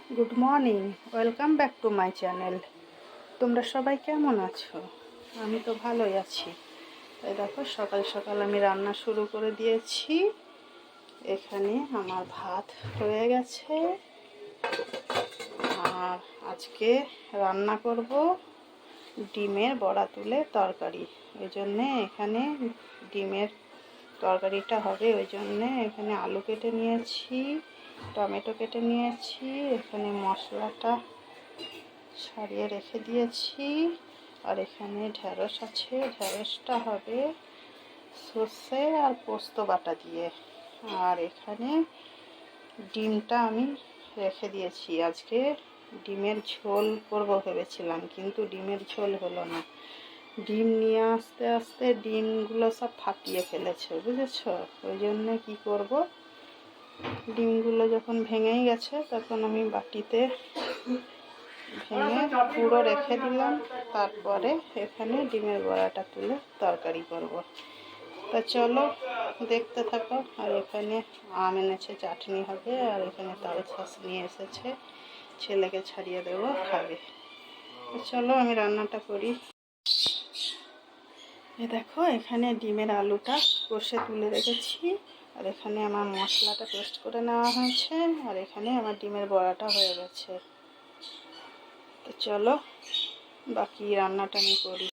Good morning, welcome back to my channel. তোমরা সবাই কেমন আছো? আমি তো ভালোই আছি। এই দেখো, সকাল সকাল আমি রান্না শুরু করে দিয়েছি। এখানে আমার ভাত হয়ে গেছে, আর আজকে রান্না করব ডিমের বড়া তুলে তরকারি। ওই জন্যে এখানে ডিমের তরকারিটা হবে, ওই জন্যে এখানে আলু কেটে নিয়েছি, টমেটো কেটে নিয়েছি, এখানে মশলাটা ছাড়িয়ে রেখে দিয়েছি, আর এখানে ঢেঁড়স আছে। ঢেঁড়সটা হবে সর্ষে আর পোস্ত বাটা দিয়ে। আর এখানে ডিমটা আমি রেখে দিয়েছি। আজকে ডিমের ঝোল করব ভেবেছিলাম, কিন্তু ডিমের ঝোল হলো না। ডিম নিয়ে আস্তে আস্তে ডিমগুলো সব ফাটিয়ে ফেলেছে, বুঝেছো? ওই জন্য কি করব, ডিমগুলো যখন ভেঙেই গেছে তখন আমি বাটিতে ভেঙে পুরো রেখে দিলাম। তারপরে এখানে ডিমের বড়াটা তুলে তরকারি করব। তা চলো দেখতে থাকো। আর এখানে আম এনেছে, চাটনি হবে, আর এখানে তাল শাঁস নিয়ে এসেছে, ছেলেকে ছাড়িয়ে দেবো, খাবে। চলো আমি রান্নাটা করি। দেখো, এখানে ডিমের আলুটা কষে তুলে রেখেছি, আর এখানে আমার মশলাটা পেস্ট করে নেওয়া হয়েছে, আর এখানে আমার ডিমের বড়াটা হয়ে গেছে। তো চলো বাকি রান্নাটা আমি করি।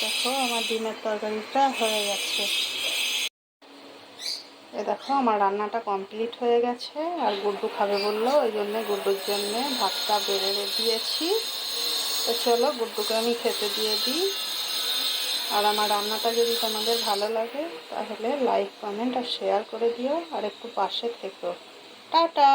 দেখো, আমার ডিমের তরকারিটা হয়ে গেছে। দেখো, আমার রান্নাটা কমপ্লিট হয়ে গেছে, আর গুড্ডু খাবে বললো, ওই জন্য গুড্ডুর জন্য ভাতটা বেড়ে দিয়েছি। তো চলো গুড্ডুকে আমি খেতে দিয়ে দিই। আর আমার রান্নাটা যদি তোমাদের ভালো লাগে তাহলে লাইক, কমেন্ট আর শেয়ার করে দিও, আর একটু পাশে থেকো। টাটা।